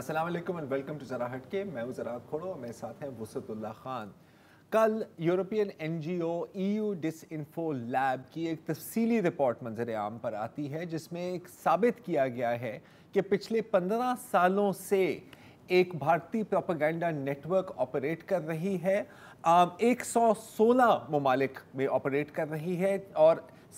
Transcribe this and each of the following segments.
السلام علیکم and welcome to ذرا ہٹ کے. میں ہوں زراعت کھوڑو, میرے ساتھ ہیں وسعت اللہ خان. کل یورپین این جی او EU ڈس انفو لیب کی ایک تفصیلی رپورٹ منظر عام پر آتی ہے جس میں ایک ثابت کیا گیا ہے کہ پچھلے 15 سالوں سے ایک بھارتی پروپیگنڈا نیٹ ورک آپریٹ کر رہی ہے, 116 ممالک میں آپریٹ کر رہی ہے اور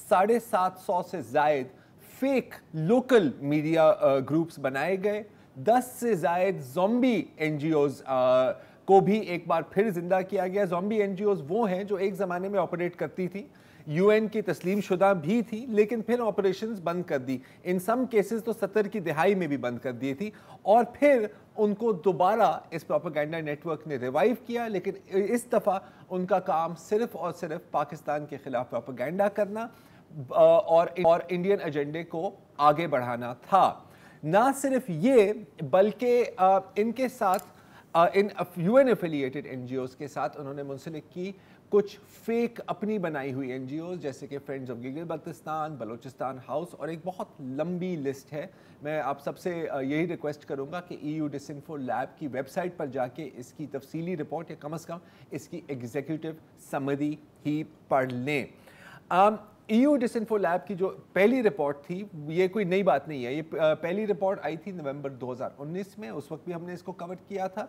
750 سے زائد فیک لوکل میڈیا گروپس بنائے گئے. 10 سے زائد زومبی این جی اوز کو بھی ایک بار پھر زندہ کیا گیا. زومبی این جی اوز وہ ہیں جو ایک زمانے میں آپریٹ کرتی تھی, یو این کی تسلیم شدہ بھی تھی, لیکن پھر آپریشنز بند کر دی. ان سم کیسز تو 70 کی دہائی میں بھی بند کر دی تھی, اور پھر ان کو دوبارہ اس پروپیگنڈا نیٹ ورک نے ریوائیو کیا, لیکن اس دفعہ ان کا کام صرف اور صرف پاکستان کے خلاف پروپیگنڈا کرنا اور انڈین ایجنڈے کو آگے بڑھانا تھا. نہ صرف یہ بلکہ ان کے ساتھ ان U N affiliated N G Os کے ساتھ انہوں نے منسلک کی کچھ فیک اپنی بنائی ہوئی این جی اوز جیسے کہ friends of Gilgit Baltistan, Balochistan house, اور ایک بہت لمبی لسٹ ہے. میں آپ سب سے یہی ریکویسٹ کروں گا کہ EU ڈس انفو لیب کی ویب سائٹ پر جا کے اس کی تفصیلی رپورٹ یا کم از کم اس کی ایگزیکٹو سمری ہی پڑھ لیں. EU ڈس انفو لیب کی جو پہلی رپورٹ تھی یہ کوئی نئی بات نہیں ہے, یہ پہلی رپورٹ آئی تھی نومبر 2019 میں, اس وقت بھی ہم نے اس کو کور کیا تھا.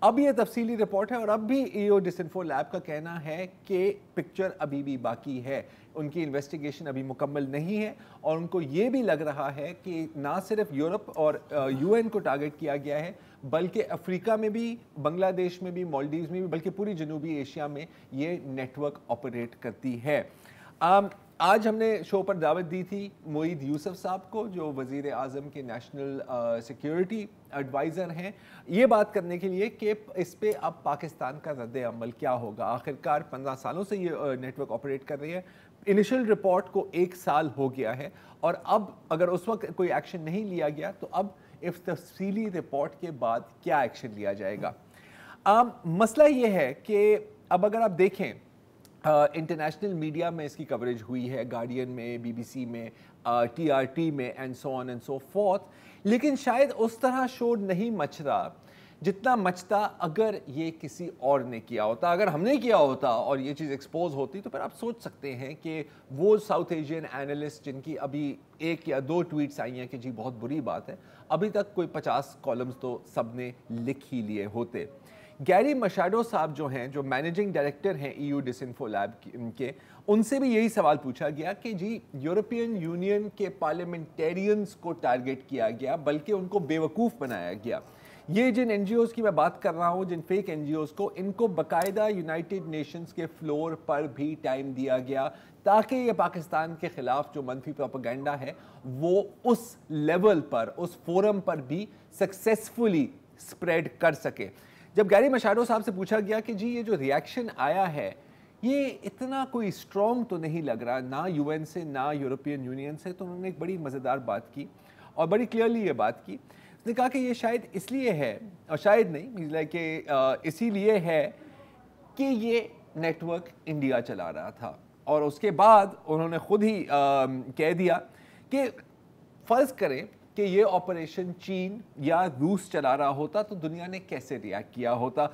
اب یہ تفصیلی رپورٹ ہے اور اب بھی EU ڈس انفو لیب کا کہنا ہے کہ پکچر ابھی بھی باقی ہے, ان کی انویسٹیگیشن ابھی مکمل نہیں ہے, اور ان کو یہ بھی لگ رہا ہے کہ نہ صرف یورپ اور یو این کو ٹارگٹ کیا گیا ہے بلکہ افریقہ میں بھی, بنگلہ دیش میں بھی, مالڈیوز میں بھی, بلکہ پوری جنوبی ایشیا میں یہ نیٹ ورک آپریٹ کرتی ہے. آج ہم نے شو پر دعوت دی تھی معید یوسف صاحب کو جو وزیر اعظم کے نیشنل سیکیورٹی ایڈوائزر ہیں, یہ بات کرنے کے لیے کہ اس پہ اب پاکستان کا رد عمل کیا ہوگا. آخرکار 15 سالوں سے یہ نیٹ ورک آپریٹ کر رہی ہے, انیشل رپورٹ کو 1 سال ہو گیا ہے, اور اب اگر اس وقت کوئی ایکشن نہیں لیا گیا تو اب اس تفصیلی رپورٹ کے بعد کیا ایکشن لیا جائے گا. مسئلہ یہ ہے کہ اب اگر آپ دیکھیں انٹرنیشنل میڈیا میں اس کی کوریج ہوئی ہے, گارڈین میں, بی بی سی میں, ٹی آر ٹی میں, and so on and so forth, لیکن شاید اس طرح شور نہیں مچ رہا جتنا مچتا اگر یہ کسی اور نے کیا ہوتا. اگر ہم نے کیا ہوتا اور یہ چیز ایکسپوز ہوتی تو پھر آپ سوچ سکتے ہیں کہ وہ ساؤتھ ایشین اینالسٹ جن کی ابھی 1 یا 2 ٹویٹس آئی ہیں کہ جی بہت بری بات ہے, ابھی تک کوئی 50 کالمز تو سب نے لکھ ہی لیے ہوتے. گیری مشاڈو صاحب جو ہیں, جو مینیجنگ ڈائریکٹر ہیں EU ڈس انفو لیب کے, ان سے بھی یہی سوال پوچھا گیا کہ جی یورپین یونین کے پارلیمنٹیرینز کو ٹارگٹ کیا گیا بلکہ ان کو بیوقوف بنایا گیا. یہ جن این جی اوز کی میں بات کر رہا ہوں, جن فیک این جی اوز کو, ان کو باقاعدہ یونائٹڈ نیشنز کے فلور پر بھی ٹائم دیا گیا تاکہ یہ پاکستان کے خلاف جو منفی پروپیگنڈا ہے وہ اس لیول پر, اس فورم پر بھی سکسیسفلی سپریڈ کر سکے. جب گیری مشاڈو صاحب سے پوچھا گیا کہ جی یہ جو ریاکشن آیا ہے یہ اتنا کوئی اسٹرانگ تو نہیں لگ رہا, نہ یو این سے نہ یورپین یونین سے, تو انہوں نے ایک بڑی مزیدار بات کی اور بڑی کلیئرلی یہ بات کی. اس نے کہا کہ یہ شاید اس لیے ہے, اور شاید نہیں کہ اسی لیے ہے کہ یہ نیٹ ورک انڈیا چلا رہا تھا, اور اس کے بعد انہوں نے خود ہی کہہ دیا کہ فرض کریں کہ یہ آپریشن چین یا روس چلا رہا ہوتا تو دنیا نے کیسے ریاکٹ کیا ہوتا.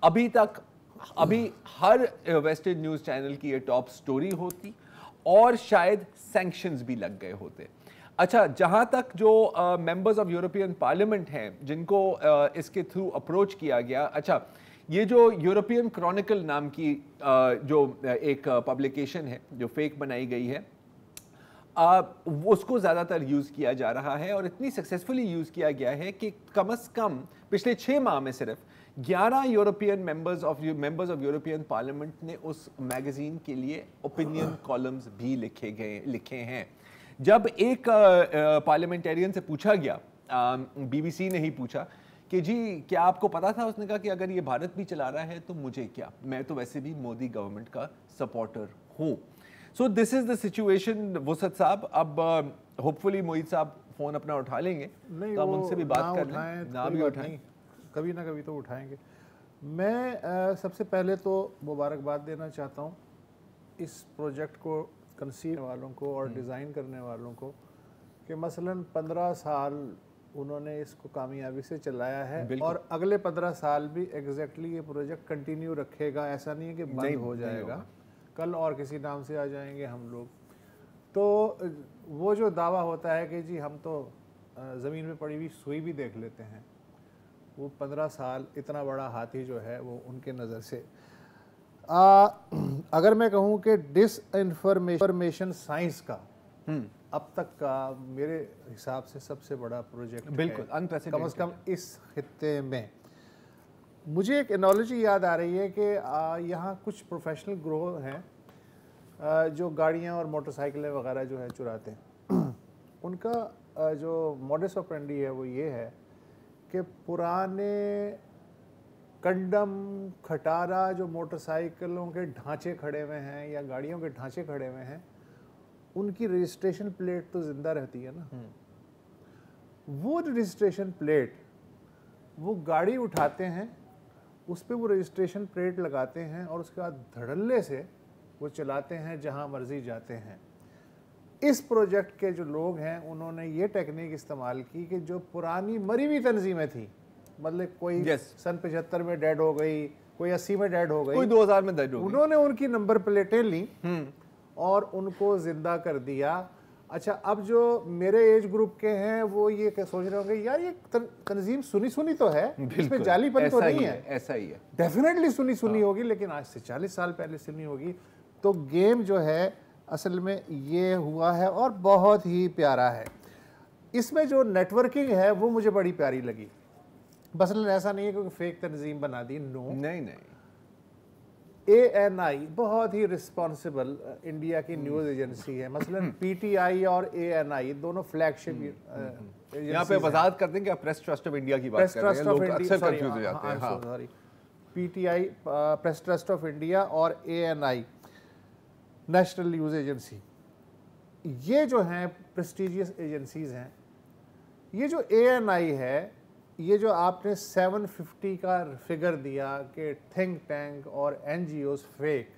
ابھی ہر ویسٹرن نیوز چینل کی یہ ٹاپ سٹوری ہوتی اور شاید سینکشنز بھی لگ گئے ہوتے. اچھا, جہاں تک جو ممبرز آف یورپین پارلیمنٹ ہیں جن کو اس کے تھرو اپروچ کیا گیا, اچھا یہ جو یورپین کرونیکل نام کی جو ایک پبلیکیشن ہے جو فیک بنائی گئی ہے, اس کو زیادہ تر یوز کیا جا رہا ہے, اور اتنی سکسیسفلی یوز کیا گیا ہے کہ کم از کم پچھلے 6 ماہ میں صرف 11 European members of European parliament نے اس میگزین کے لیے اوپینین کالمز بھی لکھے ہیں. جب ایک پارلیمنٹیرین سے پوچھا گیا, بی بی سی نے ہی پوچھا کہ جی کیا آپ کو پتا تھا, اس نے کہا کہ اگر یہ بھارت بھی چلا رہا ہے تو مجھے کیا, میں تو ویسے بھی مودی گورنمنٹ کا سپورٹر ہوں. سو دس از دا سچویشن. وسعت صاحب, اب ہوپ فلی معید صاحب فون اپنا اٹھا لیں گے تو ہم ان سے بھی بات کر لیں, نہ بھی اٹھائیں, کبھی نہ کبھی تو اٹھائیں گے. میں سب سے پہلے تو مبارکباد دینا چاہتا ہوں اس پروجیکٹ کو کنسیو والوں کو اور ڈیزائن کرنے والوں کو کہ مثلاً 15 سال उन्होंने इसको कामयाबी से चलाया है और अगले 15 साल भी एग्जैक्टली ये प्रोजेक्ट कंटिन्यू रखेगा। ऐसा नहीं है कि बंद हो जाएगा, कल और किसी नाम से आ जाएंगे हम लोग। तो वो जो दावा होता है कि जी हम तो ज़मीन में पड़ी हुई सुई भी देख लेते हैं, वो 15 साल इतना बड़ा हाथी जो है वो उनके नज़र से अगर मैं कहूँ कि डिसइंफॉर्मेशन साइंस का अब तक का मेरे हिसाब से सबसे बड़ा प्रोजेक्ट बिल्कुल अनप्रेसिडेंटेड, कम से कम इस खित्ते में। मुझे एक एनालॉजी याद आ रही है कि यहाँ कुछ प्रोफेशनल ग्रोह हैं जो गाड़ियाँ और मोटरसाइकिलें वगैरह जो है चुराते हैं। उनका जो मॉडस ऑपरेंडी है वो ये है कि पुराने कंडम खटारा जो मोटरसाइकिलों के ढांचे खड़े हुए हैं या गाड़ियों के ढांचे खड़े हुए हैं, उनकी रजिस्ट्रेशन प्लेट तो जिंदा रहती है ना। वो रजिस्ट्रेशन प्लेट वो गाड़ी उठाते हैं, उस पर वो रजिस्ट्रेशन प्लेट लगाते हैं और उसके बाद धड़ल्ले से वो चलाते हैं जहां मर्जी जाते हैं। इस प्रोजेक्ट के जो लोग हैं उन्होंने ये टेक्निक इस्तेमाल की कि जो पुरानी मरी हुई तंजीमें थी, मतलब कोई सन 75 में डेड हो गई, कोई 80 में डेड हो गई, कोई 2000 में डेड हो गई, उन्होंने उनकी नंबर प्लेटें ली और उनको जिंदा कर दिया। अच्छा, अब जो मेरे एज ग्रुप के हैं वो ये सोच रहे होंगे यार ये तंजीम सुनी तो है, इसमें जालीपन तो नहीं है। ऐसा ही है, डेफिनेटली सुनी होगी, लेकिन आज से 40 साल पहले सुनी होगी। तो गेम जो है असल में ये हुआ है और बहुत ही प्यारा है। इसमें जो नेटवर्किंग है वो मुझे बड़ी प्यारी लगी। बस ऐसा नहीं है कि फेक तंजीम बना दी, नो नहीं। ANI बहुत ही रिस्पॉन्सिबल इंडिया की न्यूज़ एजेंसी है। मसलन PTI और ANI दोनों फ्लैगशिप यहाँ पे वजाहत कर दें कि आप प्रेस ट्रस्ट ऑफ इंडिया की बात कर रहे हैं, लोग अक्सर कंफ्यूज हो जाते हैं। Sorry, PTI press trust of India और ANI नेशनल न्यूज़ एजेंसी, ये जो हैं प्रेस्टिजियस एजेंसीज हैं। ये जो ANI है, ये जो आपने 750 का फिगर दिया कि थिंक टैंक और NGOs फेक,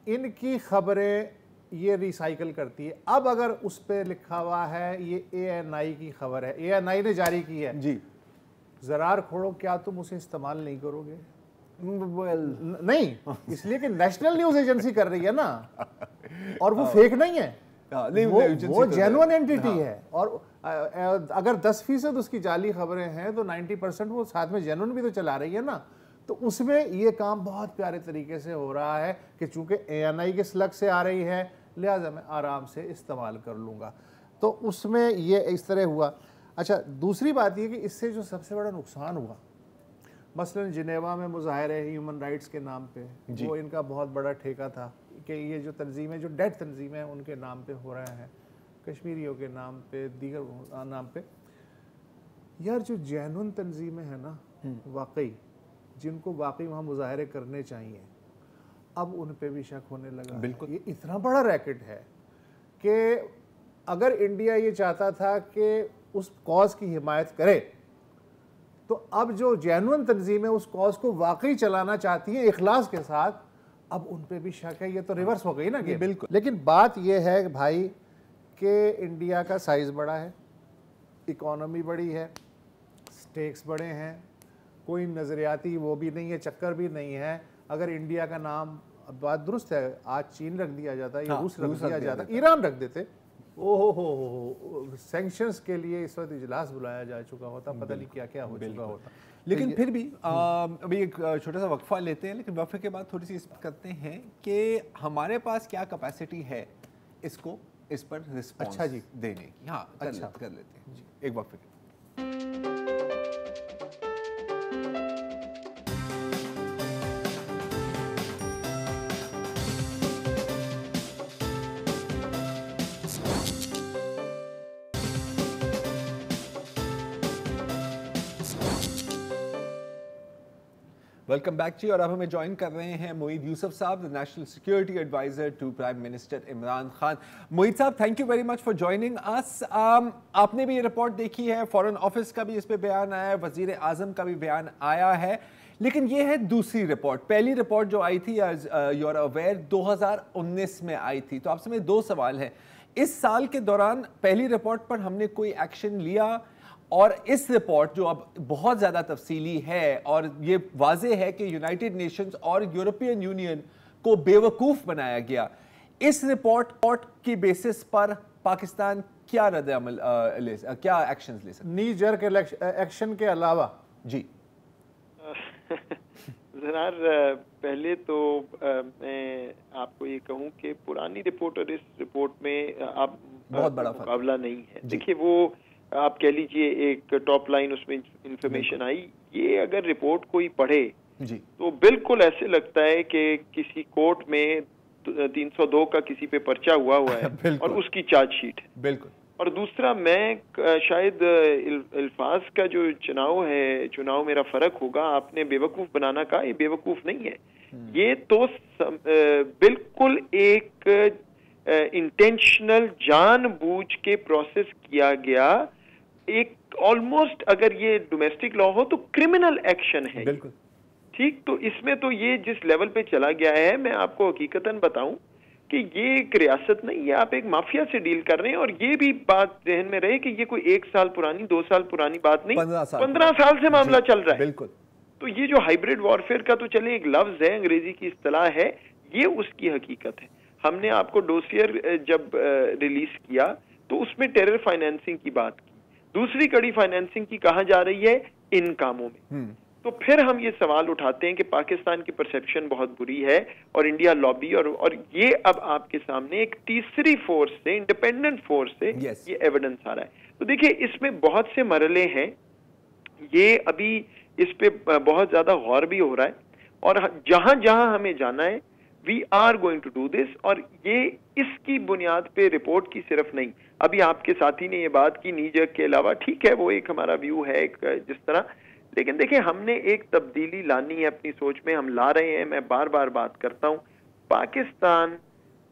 इनकी खबरें ये रिसाइकल करती है। अब अगर उस पर लिखा हुआ है ये ANI की खबर है, ANI ने जारी की है जी, ज़रार खोड़ो, क्या तुम उसे इस्तेमाल नहीं करोगे? नहीं, इसलिए कि नेशनल न्यूज़ एजेंसी कर रही है ना, और वो फेक नहीं है, वो जेन्युइन एंटिटी है। और अगर 10% उसकी जाली खबरें हैं तो 90% वो साथ में जेन्युइन भी तो चला रही है ना। तो उसमें ये काम बहुत प्यारे तरीके से हो रहा है कि चूंकि ANI के स्लग से आ रही है, लिहाजा मैं आराम से इस्तेमाल कर लूँगा। तो उसमें ये इस तरह हुआ। अच्छा, दूसरी बात ये कि इससे जो सबसे बड़ा नुकसान हुआ, मसलन जिनेवा में मुजाहरे ह्यूमन राइट्स के नाम पे, वो इनका बहुत बड़ा ठेका था कि ये जो तंजीमें, जो डेड तंजीमें हैं उनके नाम पे हो रहे हैं, कश्मीरियों के नाम पे, दीगर नाम पे। यार जो जेन्युइन तंजीमें हैं ना, वाकई जिनको वाकई वहाँ मुजाहरे करने चाहिए, अब उन पे भी शक होने लगा। बिल्कुल, ये इतना बड़ा रैकेट है कि अगर इंडिया ये चाहता था कि उस कॉज की हिमायत करे, तो अब जो जेन्युइन तंजीमें उस कॉज को वाकई चलाना चाहती हैं इखलास के साथ, अब उन पे भी शक है। ये तो रिवर्स हो गई ना कि बिल्कुल। लेकिन बात ये है भाई कि इंडिया का साइज़ बड़ा है, इकोनॉमी बड़ी है, स्टेक्स बड़े हैं, कोई नज़रियाती वो भी नहीं है, चक्कर भी नहीं है। अगर इंडिया का नाम, बात दुरुस्त है, आज चीन रख दिया जाता, या रूस रख दिया जाता, ईरान रख देते, ओहो हो सैंक्शंस के लिए इस वक्त इजलास बुलाया जा चुका होता, पता नहीं क्या क्या हो चुका होता। लेकिन फिर भी अभी एक छोटा सा वक्फा लेते हैं, लेकिन वक्फे के बाद थोड़ी सी इस पर करते हैं कि हमारे पास क्या कैपेसिटी है इसको, इस पर रिस्पॉन्स देने की। हाँ, कर लेते हैं जी, एक वक्फे के। वेलकम बैक जी। और अब हमें ज्वाइन कर रहे हैं मोईद यूसुफ साहब, the national security adviser to prime minister Imran Khan. Moeed साहब, thank you very much for joining us. आपने भी ये रिपोर्ट देखी है, फॉरेन ऑफिस का भी इस पे बयान आया है, वजीर आजम का भी बयान आया है, लेकिन ये है दूसरी रिपोर्ट। पहली रिपोर्ट जो आई थी, यू आर अवेयर, 2019 में आई थी। तो आपसे मेरे दो सवाल हैं। इस साल के दौरान पहली रिपोर्ट पर हमने कोई एक्शन लिया, और इस रिपोर्ट जो अब बहुत ज़्यादा तफसीली है और ये वाज़ेह है कि यूनाइटेड नेशंस और यूरोपियन यूनियन को बेवकूफ़ बनाया गया, इस रिपोर्ट की बेसिस पर पाकिस्तान क्या रद्द-ए-अमल क्या एक्शंस ले सकते? नी जर्क एक्शन के अलावा जी ज़रार पहले तो मैं आपको ये कहूँ कि पुरानी रिपोर्ट और इस रिपोर्ट में आप बहुत बड़ा मुकाबला नहीं है। देखिए, वो आप कह लीजिए एक टॉप लाइन उसमें इंफॉर्मेशन आई, ये अगर रिपोर्ट कोई पढ़े जी तो बिल्कुल ऐसे लगता है कि किसी कोर्ट में 302 का किसी पे पर्चा हुआ है और उसकी चार्जशीट है। बिल्कुल। और दूसरा, मैं शायद अल्फाज का जो चुनाव मेरा फर्क होगा। आपने बेवकूफ बनाना कहा, ये बेवकूफ नहीं है, ये तो बिल्कुल एक इंटेंशनल जानबूझ के प्रोसेस किया गया, एक ऑलमोस्ट अगर ये डोमेस्टिक लॉ हो तो क्रिमिनल एक्शन है। बिल्कुल ठीक, तो इसमें तो ये जिस लेवल पे चला गया है, मैं आपको हकीकतन बताऊं कि ये एक रियासत नहीं है, आप एक माफिया से डील कर रहे हैं। और ये भी बात ज़हन में रहे कि ये कोई 1 साल पुरानी 2 साल पुरानी बात नहीं, 15 साल से मामला चल रहा है। बिल्कुल। तो ये जो हाइब्रिड वॉरफेयर का तो चले एक लफ्ज है, अंग्रेजी की इस्तिलाह है, ये उसकी हकीकत है। हमने आपको डोसियर जब रिलीज किया तो उसमें टेरर फाइनेंसिंग की बात की, दूसरी कड़ी फाइनेंसिंग की कहाँ जा रही है, इन कामों में। तो फिर हम ये सवाल उठाते हैं कि पाकिस्तान की परसेप्शन बहुत बुरी है और इंडिया लॉबी और ये अब आपके सामने एक तीसरी फोर्स से, इंडिपेंडेंट फोर्स से ये एविडेंस आ रहा है। तो देखिए, इसमें बहुत से मरहले हैं, ये अभी इस पे बहुत ज्यादा गौर भी हो रहा है, और जहां जहां हमें जाना है we are going to do this. और ये इसकी बुनियाद पे रिपोर्ट की सिर्फ नहीं, अभी आपके साथी ने ये बात की नीजक के अलावा, ठीक है वो एक हमारा व्यू है एक जिस तरह, लेकिन देखिए हमने एक तब्दीली लानी है अपनी सोच में, हम ला रहे हैं। मैं बार बार बात करता हूं, पाकिस्तान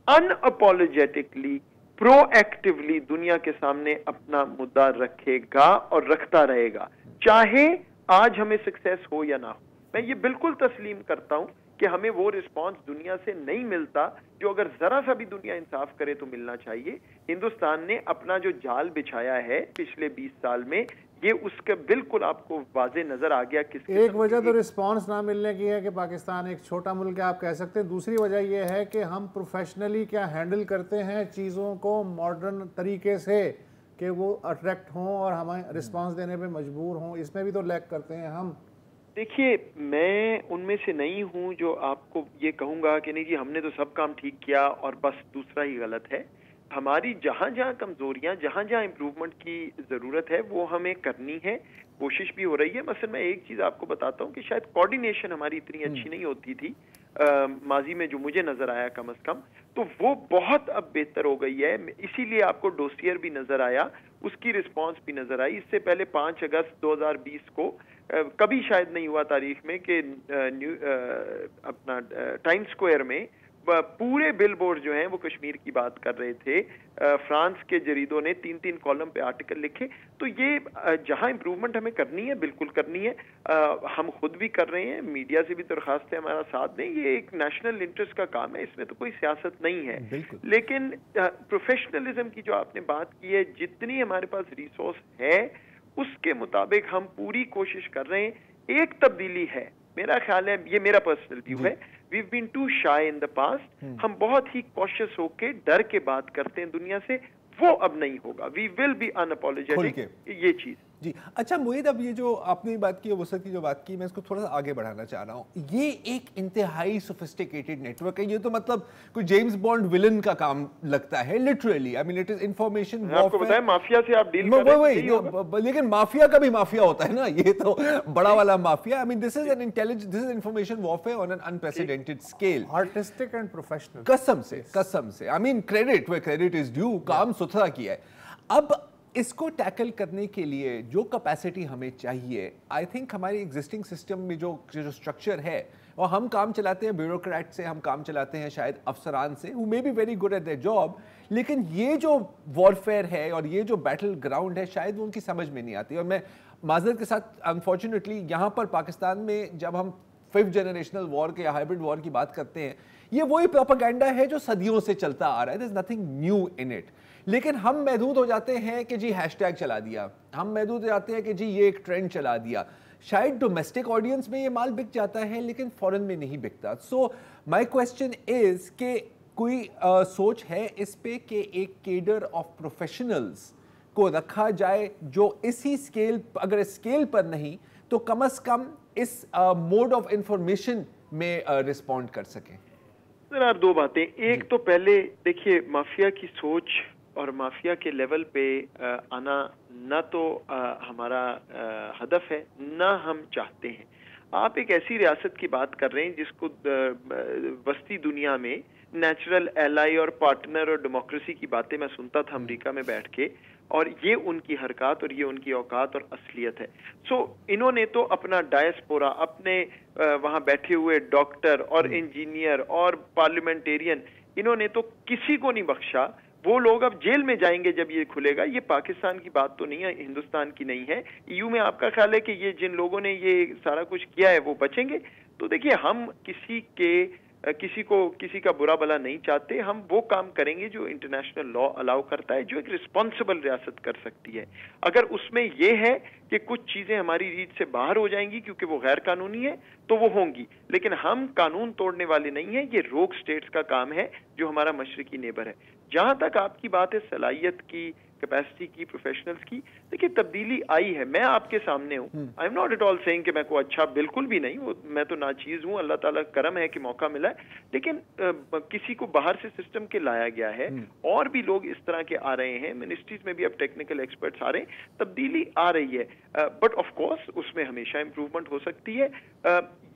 अनअपोलोजेटिकली प्रोएक्टिवली दुनिया के सामने अपना मुद्दा रखेगा और रखता रहेगा, चाहे आज हमें सक्सेस हो या ना हो। मैं ये बिल्कुल तस्लीम करता हूं कि हमें वो रिस्पांस दुनिया से नहीं मिलता जो अगर जरा सा भी दुनिया इंसाफ करे तो मिलना चाहिए। हिंदुस्तान ने अपना जो जाल बिछाया है पिछले 20 साल में, ये उसका बिल्कुल आपको वाजे नजर आ गया। एक वजह तो रिस्पांस ना मिलने की है कि पाकिस्तान एक छोटा मुल्क है, आप कह सकते हैं। दूसरी वजह यह है कि हम प्रोफेशनली क्या हैंडल करते हैं चीज़ों को मॉडर्न तरीके से कि वो अट्रैक्ट हों और हमें रिस्पांस देने पे मजबूर हों, इसमें भी तो लैक करते हैं हम। देखिए, मैं उनमें से नहीं हूं जो आपको ये कहूंगा कि नहीं जी हमने तो सब काम ठीक किया और बस दूसरा ही गलत है। हमारी जहां जहां कमजोरियां, जहां जहां इम्प्रूवमेंट की जरूरत है वो हमें करनी है, कोशिश भी हो रही है। मसलन मैं एक चीज आपको बताता हूं कि शायद कोऑर्डिनेशन हमारी इतनी अच्छी नहीं होती थी माजी में, जो मुझे नजर आया कम अज कम, तो वो बहुत अब बेहतर हो गई है। इसीलिए आपको डोसियर भी नजर आया, उसकी रिस्पांस भी नजर आई। इससे पहले 5 अगस्त 2020 को कभी शायद नहीं हुआ तारीख में कि अपना टाइम्स स्क्वायर में पूरे बिलबोर्ड जो हैं वो कश्मीर की बात कर रहे थे। फ्रांस के जरीदों ने 3-3 कॉलम पे आर्टिकल लिखे। तो ये जहां इंप्रूवमेंट हमें करनी है बिल्कुल करनी है, हम खुद भी कर रहे हैं, मीडिया से भी दरखास्त है हमारा साथ दें। ये एक नेशनल इंटरेस्ट का काम है, इसमें तो कोई सियासत नहीं है। लेकिन प्रोफेशनलिज्म की जो आपने बात की है, जितनी हमारे पास रिसोर्स है उसके मुताबिक हम पूरी कोशिश कर रहे हैं। एक तब्दीली है, मेरा ख्याल है, ये मेरा पर्सनल व्यू है, we've been too shy in the past। हम बहुत ही कॉशियस होके डर के बात करते हैं दुनिया से, वो अब नहीं होगा। we will be unapologetic, ये चीज जी। अच्छा मोहित, अब ये जो आपने बात की, वसत की जो बात की, मैं इसको थोड़ा सा आगे बढ़ाना चाह रहा हूँ। ये एक इंतहाई सोफिस्टिकेटेड नेटवर्क है, ये तो मतलब कोई जेम्स बॉन्ड विलन का काम लगता है literally. I mean it is information आपको बताया माफिया से आप डील कर रहे हैं, लेकिन माफिया का भी माफिया होता है ना, ये तो बड़ा वाला mafia. I mean this is an intelligence, this is information warfare on an unprecedented scale, artistic and professional. कसम से I mean credit where credit is due, काम सुथरा किया है। अब इसको टैकल करने के लिए जो कैपेसिटी हमें चाहिए, आई थिंक हमारी एग्जिस्टिंग सिस्टम में जो स्ट्रक्चर है, और हम काम चलाते हैं ब्यूरोक्रेट से, हम काम चलाते हैं शायद अफसरान से, who may be very good at their job, लेकिन ये जो वॉरफेयर है और ये जो बैटल ग्राउंड है शायद वो उनकी समझ में नहीं आती। और मैं माजरत के साथ अनफॉर्चुनेटली यहाँ पर पाकिस्तान में जब हम 5th जनरेशनल वॉर के या हाइब्रिड वॉर की बात करते हैं, ये वही प्रोपेगेंडा है जो सदियों से चलता आ रहा है, there's nothing new in it. लेकिन हम महदूद हो जाते हैं कि जी हैशटैग चला दिया, हम महदूद हो जाते हैं कि जी ये एक ट्रेंड चला दिया. शायद डोमेस्टिक ऑडियंस में ये माल बिक जाता है लेकिन फॉरेन में नहीं बिकता. सो माय क्वेश्चन इज कि कोई सोच है इस पे कि एक केडर ऑफ प्रोफेशनल्स को रखा जाए जो इसी स्केल, अगर स्केल पर नहीं तो कम से कम इस मोड ऑफ इंफॉर्मेशन में रिस्पॉन्ड कर सकें. सर आप दो बातें, एक तो पहले देखिए माफिया की सोच और माफिया के लेवल पे आना ना तो हमारा हदफ है ना हम चाहते हैं. आप एक ऐसी रियासत की बात कर रहे हैं जिसको वस्ती दुनिया में नेचुरल एलाई और पार्टनर और डेमोक्रेसी की बातें मैं सुनता था अमेरिका में बैठ के, और ये उनकी हरकत और ये उनकी औकात और असलियत है. सो इन्होंने तो अपना डायस्पोरा, अपने वहाँ बैठे हुए डॉक्टर और इंजीनियर और पार्लियामेंटेरियन, इन्होंने तो किसी को नहीं बख्शा. वो लोग अब जेल में जाएंगे जब ये खुलेगा. ये पाकिस्तान की बात तो नहीं है, हिंदुस्तान की नहीं है. ईयू में आपका ख्याल है कि ये जिन लोगों ने ये सारा कुछ किया है वो बचेंगे? तो देखिए हम किसी का बुरा भला नहीं चाहते. हम वो काम करेंगे जो इंटरनेशनल लॉ अलाउ करता है, जो एक रिस्पॉन्सिबल रियासत कर सकती है. अगर उसमें ये है कि कुछ चीजें हमारी रीच से बाहर हो जाएंगी क्योंकि वो गैर कानूनी है तो वो होंगी, लेकिन हम कानून तोड़ने वाले नहीं हैं. ये रोग स्टेट्स का काम है जो हमारा मशरकी नेबर है. जहां तक आपकी बात है सलाहियत की, कैपेसिटी की, प्रोफेशनल्स की, देखिए तब्दीली आई है. मैं आपके सामने हूँ. I am not at all saying कि मैं को अच्छा, बिल्कुल भी नहीं. वो मैं तो नाचीज हूँ. अल्लाह ताला का करम है कि मौका मिला है. लेकिन किसी को बाहर से सिस्टम के लाया गया है और भी लोग इस तरह के आ रहे हैं. मिनिस्ट्रीज में भी अब टेक्निकल एक्सपर्ट्स आ रहे हैं. तब्दीली आ रही है, बट ऑफ कोर्स उसमें हमेशा इंप्रूवमेंट हो सकती है.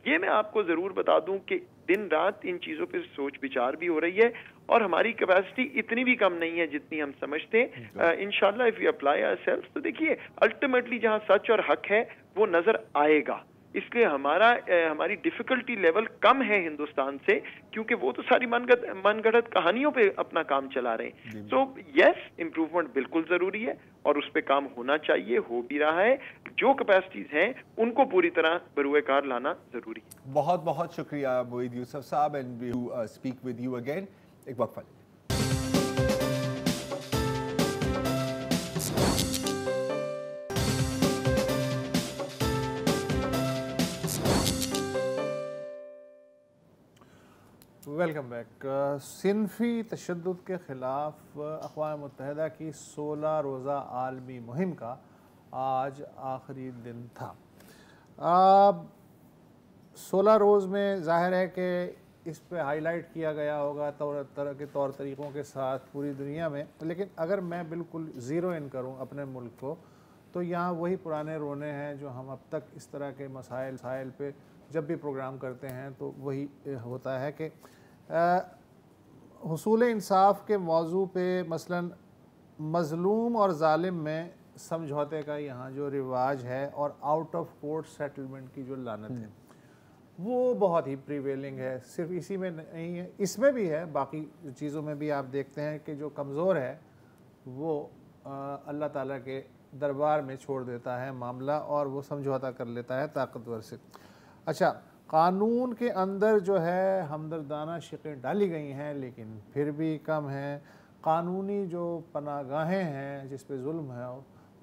ये मैं आपको जरूर बता दूं कि दिन रात इन चीजों पे सोच विचार भी हो रही है और हमारी कैपेसिटी इतनी भी कम नहीं है जितनी हम समझते हैं. इंशाल्लाह इफ वी अप्लाई आवरसेल्व्स तो देखिए अल्टीमेटली जहां सच और हक है वो नजर आएगा. इसलिए हमारी डिफिकल्टी लेवल कम है हिंदुस्तान से, क्योंकि वो तो सारी मनगढ़ंत कहानियों पे अपना काम चला रहे हैं. सो यस, इम्प्रूवमेंट बिल्कुल जरूरी है और उस पे काम होना चाहिए, हो भी रहा है. जो कैपेसिटीज हैं उनको पूरी तरह बरूए कार लाना जरूरी है. बहुत बहुत शुक्रिया मोईद यूसुफ साहब, and we speak with you again. एक वक्फा. Welcome back. सिनफी तशद्दुद के ख़िलाफ़ अक़वाम मुत्तहिदा की 16 रोज़ा आलमी मुहिम का आज आखिरी दिन था. 16 रोज़ में ज़ाहिर है कि इस पे हाईलाइट किया गया होगा तरह के तौर तरीक़ों के साथ पूरी दुनिया में, लेकिन अगर मैं बिल्कुल ज़ीरो इन करूं अपने मुल्क को तो यहाँ वही पुराने रोने हैं जो हम अब तक इस तरह के मसाइल पे जब भी प्रोग्राम करते हैं तो वही होता है कि हुसूल इंसाफ के मौजू पे मसलन मज़लूम और ज़ालिम में समझौते का यहाँ जो रिवाज है और आउट ऑफ कोर्ट सेटलमेंट की जो लानत है वो बहुत ही प्रीवेलिंग है. सिर्फ इसी में नहीं है, इसमें भी है, बाकी चीज़ों में भी आप देखते हैं कि जो कमज़ोर है वो अल्लाह ताला के दरबार में छोड़ देता है मामला और वो समझौता कर लेता है ताकतवर से. अच्छा, कानून के अंदर जो है हमदर्दाना शिकें डाली गई हैं लेकिन फिर भी कम हैं. कानूनी जो पनागाहें हैं जिस पे जुल्म है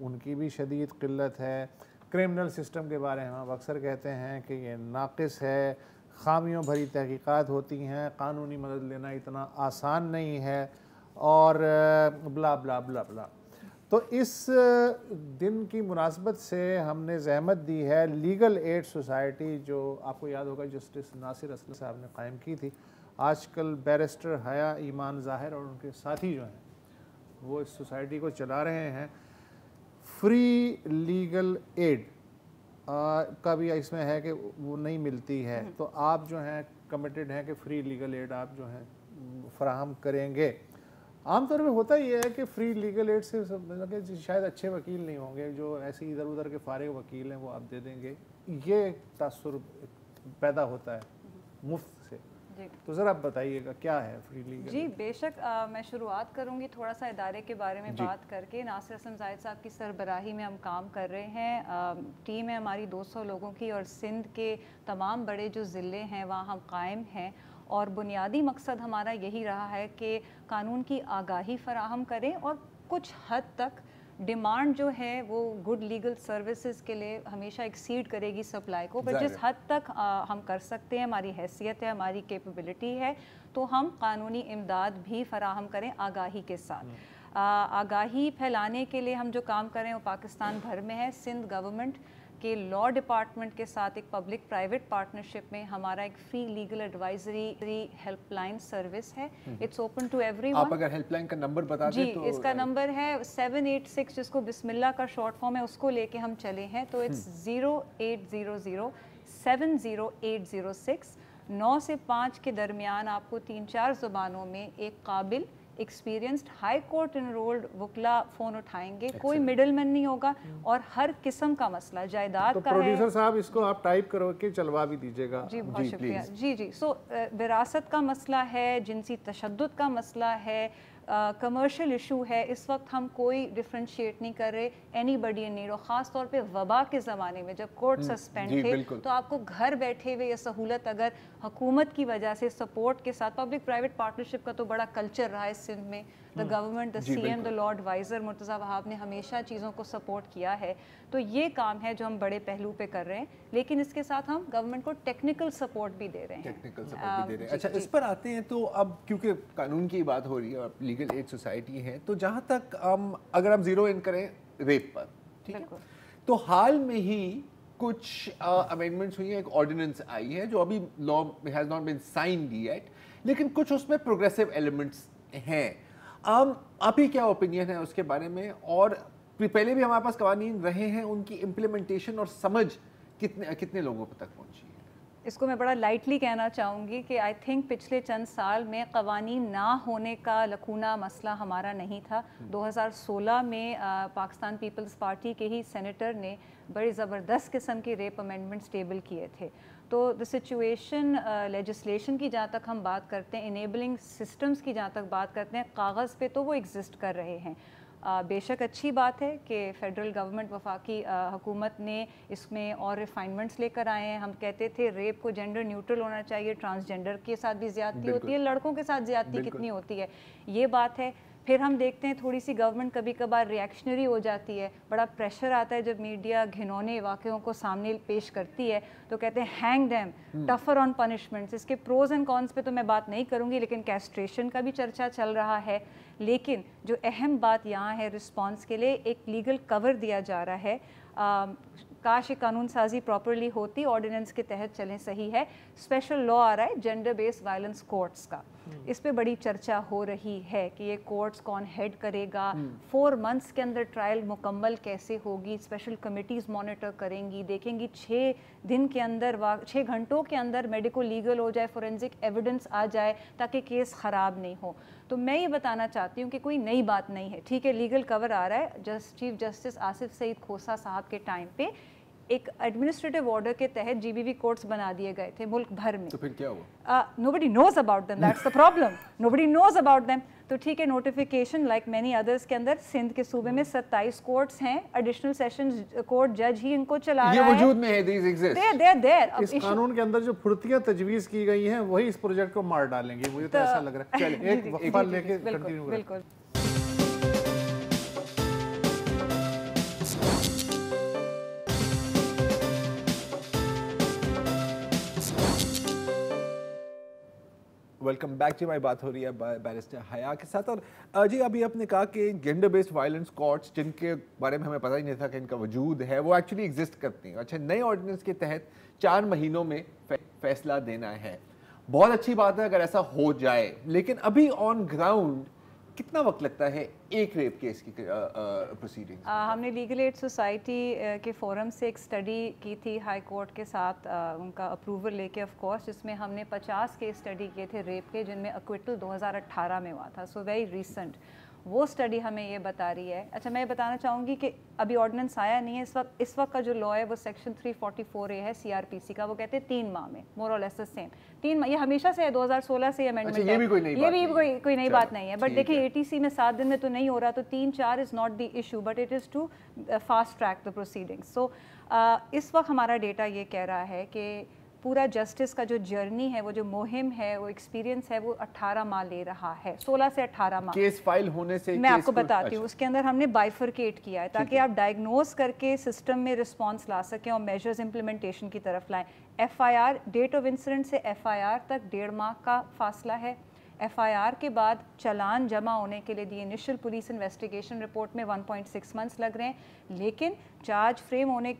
उनकी भी शदीद किल्लत है. क्रिमिनल सिस्टम के बारे में हम अक्सर कहते हैं कि ये नाक़िस है, खामियों भरी तहकीकात होती हैं, कानूनी मदद लेना इतना आसान नहीं है और ब्ला ब्ला ब्ला ब्ला. तो इस दिन की मुनासबत से हमने ज़हमत दी है लीगल एड सोसाइटी, जो आपको याद होगा जस्टिस नासिर असलम साहब ने कायम की थी. आजकल बैरिस्टर हया ईमान ज़ाहिर और उनके साथी जो हैं वो इस सोसाइटी को चला रहे हैं. फ्री लीगल एड का भी इसमें है कि वो नहीं मिलती है, तो आप जो हैं कमिटेड हैं कि फ्री लीगल एड आप जो हैं फराहम करेंगे. आमतौर पे होता ही है कि फ्री लीगल एड से शायद अच्छे वकील नहीं होंगे, जो ऐसे इधर उधर के फारिग वकील हैं वो आप दे देंगे, ये तासुर पैदा होता है मुफ्त से. तो ज़रा आप बताइएगा क्या है फ्री लीगल। जी बेशक, मैं शुरुआत करूंगी थोड़ा सा इदारे के बारे में बात करके। नासिर हसन ज़ाहिद साहब की सरबराही में हम काम कर रहे हैं। टीम है हमारी 200 लोगों की और सिंध के तमाम बड़े जो ज़िले हैं वहाँ हम कायम हैं। और बुनियादी मकसद हमारा यही रहा है कि कानून की आगाही फराहम करें और कुछ हद तक डिमांड जो है वो गुड लीगल सर्विसेज के लिए हमेशा एक्सीड करेगी सप्लाई को, पर जिस हद तक हम कर सकते हैं, हमारी हैसियत है, हमारी कैपेबिलिटी है, तो हम कानूनी इमदाद भी फराहम करें आगाही के साथ। आगाही फैलाने के लिए हम जो काम कर रहे हैं वो पाकिस्तान भर में है। सिंध गवर्नमेंट के लॉ डिपार्टमेंट के साथ एक पब्लिक प्राइवेट पार्टनरशिप में हमारा एक free legal advisory helpline service है। It's open to everyone. आप अगर हेल्पलाइन का नंबर बता दें तो। इसका नंबर है 786, जिसको बिस्मिल्लाह का शॉर्ट फॉर्म है, उसको लेके हम चले हैं। तो इट्स 0800 70806। 9 से 5 के दरमियान आपको 3-4 ज़ुबानों में एक काबिल एक्सपीरियंस्ड हाई कोर्ट एनरोल्ड वकला फ़ोन उठाएंगे। कोई मिडलमैन नहीं होगा और हर किस्म का मसला जायदाद का है। प्रोड्यूसर साहब इसको आप टाइप करो कि चलवा भी दीजिएगा। जी बहुत शुक्रिया। जी सो विरासत का मसला है, जिनसी तशद्दुद का मसला है, कमर्शियल इशू है। इस वक्त हम कोई डिफ्रेंशिएट नहीं कर रहे, एनी बडी इन नीड। और ख़ास तौर पे वबा के ज़माने में जब कोर्ट सस्पेंड थे तो आपको घर बैठे हुए ये सहूलत अगर हुकूमत की वजह से सपोर्ट के साथ, पब्लिक प्राइवेट पार्टनरशिप का तो बड़ा कल्चर रहा है सिंध में। The government, the CM, the law adviser Murtaza Wahab ने हमेशा चीज़ों को सपोर्ट किया है। तो ये काम है जो हम बड़े पहलू पे कर रहे हैं, लेकिन इसके साथ हम गवर्नमेंट को टेक्निकल सपोर्ट भी दे रहे हैं। टेक्निकल सपोर्ट भी दे रहे हैं। अच्छा, इस पर आते हैं तो अब क्योंकि कानून की बात हो रही है और लीगल एड सोसाइटी है, तो जहाँ तक अगर हम जीरो इन करें रेप पर, ठीक है, तो हाल में ही कुछ अमेंडमेंट्स हुई हैं। एक ऑर्डिनेंस आई है जो अभी law has not been signed yet, लेकिन कुछ उसमें प्रोग्रेसिव एलिमेंट्स हैं। आप ही क्या ओपिनियन है उसके बारे में? और पहले भी हमारे पास कवानीन रहे हैं, उनकी इम्प्लीमेंटेशन और समझ कितने लोगों तक पहुंची है? इसको मैं बड़ा लाइटली कहना चाहूँगी कि आई थिंक पिछले चंद साल में कवानीन ना होने का लकूना मसला हमारा नहीं था। 2016 में पाकिस्तान पीपल्स पार्टी के ही सेनेटर ने बड़ी ज़बरदस्त किस्म के रेप अमेंडमेंट्स टेबल किए थे। तो द सिचुएशन लेजिस्लेशन की जहाँ तक हम बात करते हैं, इनेबलिंग सिस्टम्स की जहाँ तक बात करते हैं, कागज़ पे तो वो एग्जिस्ट कर रहे हैं। बेशक अच्छी बात है कि फ़ेडरल गवर्नमेंट वफाकी हुकूमत ने इसमें और रिफाइनमेंट्स लेकर आए हैं। हम कहते थे रेप को जेंडर न्यूट्रल होना चाहिए, ट्रांसजेंडर के साथ भी ज़्यादती होती है, लड़कों के साथ ज़्यादती कितनी होती है, ये बात है। फिर हम देखते हैं थोड़ी सी गवर्नमेंट कभी कभार रिएक्शनरी हो जाती है, बड़ा प्रेशर आता है जब मीडिया घिनौने वाक़यों को सामने पेश करती है, तो कहते हैं hang them, tougher on punishments. इसके प्रोज एंड कॉन्स पे तो मैं बात नहीं करूँगी, लेकिन कैस्ट्रेशन का भी चर्चा चल रहा है। लेकिन जो अहम बात यहाँ है, रिस्पॉन्स के लिए एक लीगल कवर दिया जा रहा है। काश ये कानून साजी प्रॉपरली होती, ऑर्डिनेंस के तहत चलें, सही है। स्पेशल लॉ आ रहा है जेंडर बेस्ड वायलेंस कोर्ट्स का, इस पे बड़ी चर्चा हो रही है कि ये कोर्ट्स कौन हेड करेगा, 4 मंथ्स के अंदर ट्रायल मुकम्मल कैसे होगी, स्पेशल कमिटीज़ मॉनिटर करेंगी, देखेंगी 6 दिन के अंदर 6 घंटों के अंदर मेडिको लीगल हो जाए, फोरेंसिक एविडेंस आ जाए, ताकि केस ख़राब नहीं हो। तो मैं ये बताना चाहती हूँ कि कोई नई बात नहीं है, ठीक है, लीगल कवर आ रहा है। चीफ जस्टिस आसिफ सईद खोसा साहब के टाइम पे एक एडमिनिस्ट्रेटिव ऑर्डर के तहत जीबीवी कोर्ट्स बना दिए गए थे मुल्क भर में। तो फिर क्या हुआ? Nobody knows about them, that's the problem, nobody knows about them. तो ठीक है, नोटिफिकेशन लाइक मैनी अदर्स के अंदर सिंध के सूबे में 27 कोर्ट्स हैं, एडिशनल सेशंस कोर्ट जज ही इनको चला रहा है। ये वजूद में है, these exist। They're इस कानून के अंदर जो फुर्तियां तजवीज़ की गई हैं वही इस प्रोजेक्ट को मार डालेंगी, मुझे तो ऐसा लग रहा है। चलिए एक वक्फा लेके कंटिन्यू करें। बिल्कुल। वेलकम बैक जी। हमारी बात हो रही है बैरिस्टर हया के साथ। और जी अभी आपने कहा कि जेंडर बेस्ड वायलेंस कोर्ट्स, जिनके बारे में हमें पता ही नहीं था कि इनका वजूद है, वो एक्चुअली एग्जिस्ट करती हैं। अच्छा, नए ऑर्डिनेंस के तहत 4 महीनों में फैसला देना है, बहुत अच्छी बात है अगर ऐसा हो जाए, लेकिन अभी ऑन ग्राउंड कितना वक्त लगता है एक रेप केस की प्रोसीडिंग्स? हमने लीगल एड सोसाइटी के फोरम से एक स्टडी की थी हाई कोर्ट के साथ, उनका अप्रूवल लेके ऑफ कोर्स, जिसमें हमने 50 केस स्टडी किए थे रेप के, जिनमें अक्विटल 2018 में हुआ था, सो वेरी रिसेंट। वो स्टडी हमें ये बता रही है। अच्छा, मैं बताना चाहूँगी कि अभी ऑर्डिनेंस आया नहीं है इस वक्त का जो लॉ है वो सेक्शन 344A है CRPC का, वो कहते हैं 3 माह में, मोर और लेस द सेम 3 माह। ये हमेशा से है, 2016 से अमेंडमेंट है, ये भी कोई नई बात नहीं है। बट देखिए ATC में 7 दिन में तो नहीं हो रहा, तो 3-4 is not the issue, but it is to fast track the proceedings. So इस वक्त हमारा डेटा ये कह रहा है कि पूरा जस्टिस का जो जर्नी है, वो जो मुहिम है, वो एक्सपीरियंस है, वो 18 माह ले रहा है, 16 से 18 माह। केस फाइल होने से मैं आपको बताती हूँ, उसके अंदर हमने बाइफरकेट किया है ताकि आप डायग्नोज करके सिस्टम में रिस्पांस ला सकें और मेजर्स इम्प्लीमेंटेशन की तरफ लाएं। FIR, डेट ऑफ इंसिडेंट से FIR तक 1.5 माह का फासला है। FIR के बाद चालान जमा होने के लिए दी इनिशियल पुलिस इन्वेस्टिगेशन रिपोर्ट में 1.6 मंथ्स लग रहे हैं, लेकिन चार्ज फ्रेम होने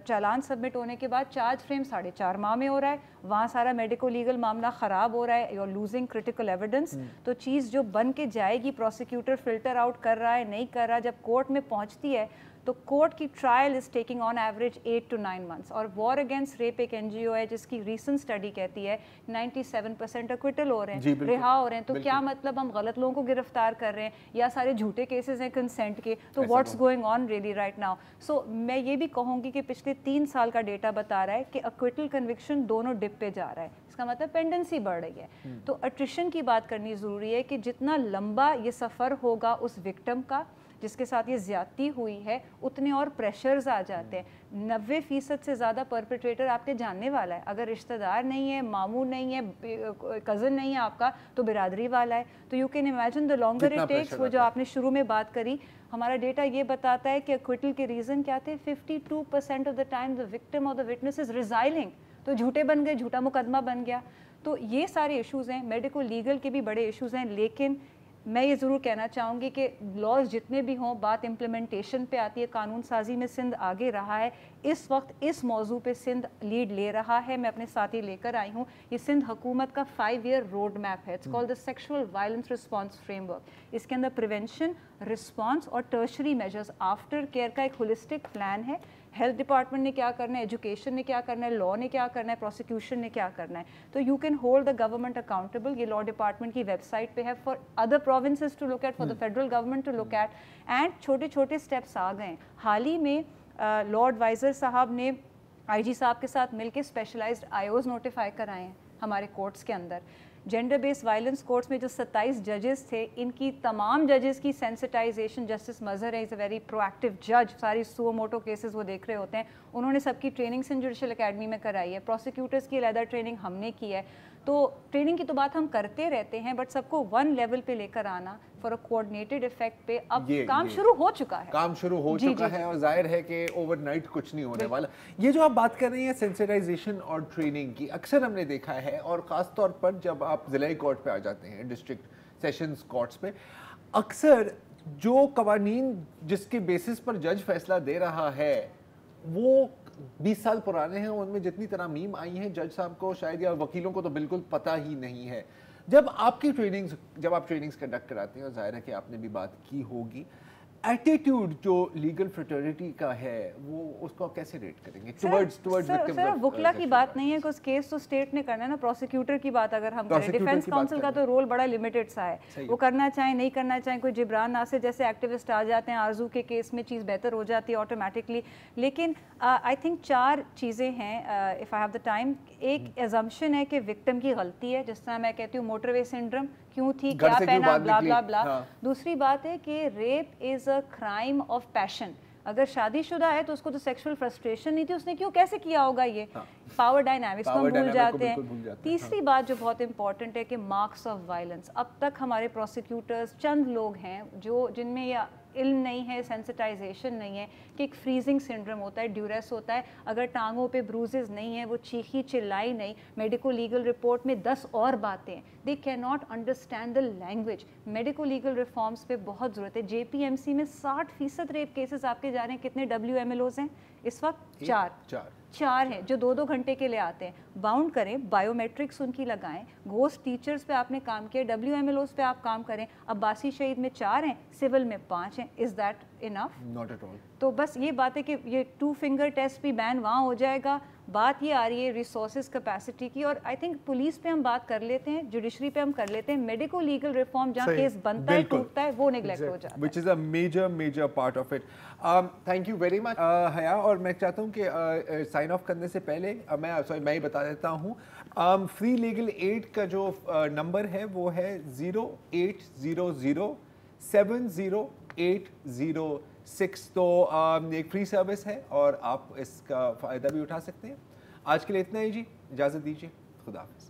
चालान सबमिट होने के बाद चार्ज फ्रेम 4.5 माह में हो रहा है। वहाँ सारा मेडिको लीगल मामला ख़राब हो रहा है, you are losing critical evidence. तो चीज़ जो बन के जाएगी, प्रोसिक्यूटर फिल्टर आउट कर रहा है, नहीं कर रहा, जब कोर्ट में पहुँचती है तो कोर्ट की trial is taking on average 8 to 9 months. और वॉर अगेंस्ट रेप एक NGO है जिसकी रीसेंट स्टडी कहती है 97% एक्विटल हो रहे हैं, रिहा हो रहे हैं। तो क्या मतलब हम गलत लोगों को गिरफ्तार कर रहे हैं या सारे झूठे केसेस हैं कंसेंट के? तो what's going on really right now? So मैं ये भी कहूँगी कि पिछले 3 साल का डेटा बता रहा है कि एक्विटल कन्विक्शन दोनों डिप पे जा रहा है, इसका मतलब पेंडेंसी बढ़ रही है। तो अट्रिशन की बात करनी ज़रूरी है कि जितना लंबा ये सफ़र होगा उस विक्टिम का जिसके साथ ये ज़्यादती हुई है, उतने और प्रेशर्स आ जाते हैं। 90% से ज़्यादा परपेट्रेटर आपके जानने वाला है। अगर रिश्तेदार नहीं है, मामू नहीं है, कज़न नहीं है आपका, तो बिरादरी वाला है। तो you can imagine the longer it takes. वो जो आपने शुरू में बात करी, हमारा डेटा ये बताता है कि एक्विटल के रीज़न क्या थे। 52% of the time the victim और द विटनेस इज़ रिजाइलिंग। तो झूठे बन गए, झूठा मुकदमा बन गया। तो ये सारे इश्यूज़ हैं, मेडिको लीगल के भी बड़े इश्यूज़ हैं। लेकिन मैं ये ज़रूर कहना चाहूँगी कि लॉज जितने भी हों, बात इम्प्लीमेंटेशन पे आती है। कानून साजी में सिंध आगे रहा है, इस वक्त इस मौजू पे सिंध लीड ले रहा है। मैं अपने साथ ही लेकर आई हूँ, ये सिंध हुकूमत का 5-year रोड मैप है। It's called the sexual violence response framework. इसके अंदर प्रिवेंशन, रिस्पांस और टर्शरी मेजर्स, आफ्टर केयर का एक होलिस्टिक प्लान है। हेल्थ डिपार्टमेंट ने क्या करना है, एजुकेशन ने क्या करना है, लॉ ने क्या करना है, प्रोसिक्यूशन ने क्या करना है। तो you can hold the government accountable. ये लॉ डिपार्टमेंट की वेबसाइट पे है, for other provinces to look at, for the federal government to look at. And छोटे छोटे स्टेप्स आ गए। हाल ही में लॉ एडवाइज़र साहब ने IG साहब के साथ मिलकर स्पेशलाइज्ड IOs नोटिफाई कराए हैं हमारे कोर्ट्स के अंदर। जेंडर बेस्ड वायलेंस कोर्ट्स में जो 27 जजेस थे, इनकी तमाम जजेस की सेंसिटाइजेशन, जस्टिस मजहर है, इज़ अ वेरी प्रोएक्टिव जज, सारी सुओ मोटो केसेस वो देख रहे होते हैं। उन्होंने सबकी ट्रेनिंग सिंध जुडिशल अकेडमी में कराई है। प्रोसिक्यूटर्स की अलहदा ट्रेनिंग हमने की है। तो ट्रेनिंग की तो बात हम करते रहते हैं, बट सबको वन लेवल पे लेकर आना फॉर अ कोऑर्डिनेटेड इफेक्ट पे अब काम शुरू हो चुका है। काम शुरू हो चुका है और जाहिर है कि ओवरनाइट कुछ नहीं होने वाला। ये जो आप बात कर रही हैं सेंसिटाइजेशन और ट्रेनिंग की, अक्सर हमने देखा है, और ख़ास तौर पर जब आप ज़िला कोर्ट पे आ जाते हैं, डिस्ट्रिक्ट सेशंस कोर्ट्स पे, अक्सर जो कवानीन जिसके बेसिस पर जज फैसला दे रहा है वो 20 साल पुराने हैं। उनमें जितनी तरमीम आई हैं जज साहब को शायद या वकीलों को तो बिल्कुल पता ही नहीं है। जब आप ट्रेनिंग्स कंडक्ट कराते हैं, और जाहिर है कि आपने भी बात की होगी, एटीट्यूड जो लीगल फ्रेटर्निटी का है वो उसको आप कैसे रेट करेंगे टुवर्ड्स विक्टिम्स? सर वकला की बात नहीं है, कुछ केस तो स्टेट ने करना है ना। प्रोसिक्यूटर की बात अगर हम करें, डिफेंस काउंसिल का तो रोल बड़ा लिमिटेड सा है। वो करना चाहे नहीं करना चाहे, कोई जिब्रान नासिर जैसे एक्टिविस्ट आ जाते हैं, आरजू के केस में चीज़ बेहतर हो जाती है ऑटोमेटिकली। लेकिन आई थिंक 4 चीज़ें हैं, if I have the time. एक एजम्पशन है कि विक्टिम की गलती है, जिस तरह मैं कहती हूँ मोटरवे सिंड्रोम क्यों थी, क्या पहना, ब्ला ब्ला ब्ला। दूसरी बात है कि rape is a crime of passion. अगर शादीशुदा है तो उसको तो सेक्सुअल फ्रस्ट्रेशन नहीं थी, उसने क्यों कैसे किया होगा ये। पावर डायनामिक्स को भूल जाते हैं। तीसरी बात जो बहुत इंपॉर्टेंट है कि मार्क्स ऑफ वायलेंस। अब तक हमारे प्रोसिक्यूटर्स चंद लोग हैं जिनमें यह इल्म नहीं है, सेंसिटाइजेशन नहीं है कि एक फ्रीजिंग सिंड्रोम होता है, ड्यूरेस होता है। अगर टांगों पे ब्रूजेस नहीं है, वो चीखी चिल्लाई नहीं, मेडिको लीगल रिपोर्ट में 10 और बातें हैं, they can not understand the language. Medico legal reforms पे बहुत ज़रूरत है। JPMC में 60% रेप केसेस आपके जा रहे हैं। कितने WMLOs हैं इस वक्त? 4 हैं जो 2-2 घंटे के लिए आते हैं। बाउंड करें, बायोमेट्रिक्स उनकी लगाएं। घोस्ट टीचर्स पे आपने काम किया, WMLOs पे आप काम करें। अब्बासी शहीद में 4 हैं, सिविल में 5 हैं। Is that enough? Not at all. تو بس یہ بات ہے کہ یہ 2 finger ٹیسٹ بھی بین وہاں ہو جائے گا. بات یہ آ رہی ہے ریسورسز کیپیسٹی کی, اور آئی تھنک پولیس پہ ہم بات کر لیتے ہیں, جوڈیشری پہ ہم کر لیتے ہیں, میڈیکو لیگل ریفارم جہاں کیس بنتا ہے ٹوٹتا ہے وہ نیگلیکٹ ہو جاتا ہے, which is a major part of it. Thank you very much حیا. اور میں چاہتا ہوں کہ سائن آف کرنے سے پہلے میں ہی بتا دیتا ہوں, فری لیگل ایڈ کا جو نمبر ہے وہ ہے 0800-70806. تو ایک فری سروس ہے اور آپ اس کا فائدہ بھی اٹھا سکتے ہیں. آج کے لیے اتنا ہی جی, اجازت دیجیے, خدا حافظ.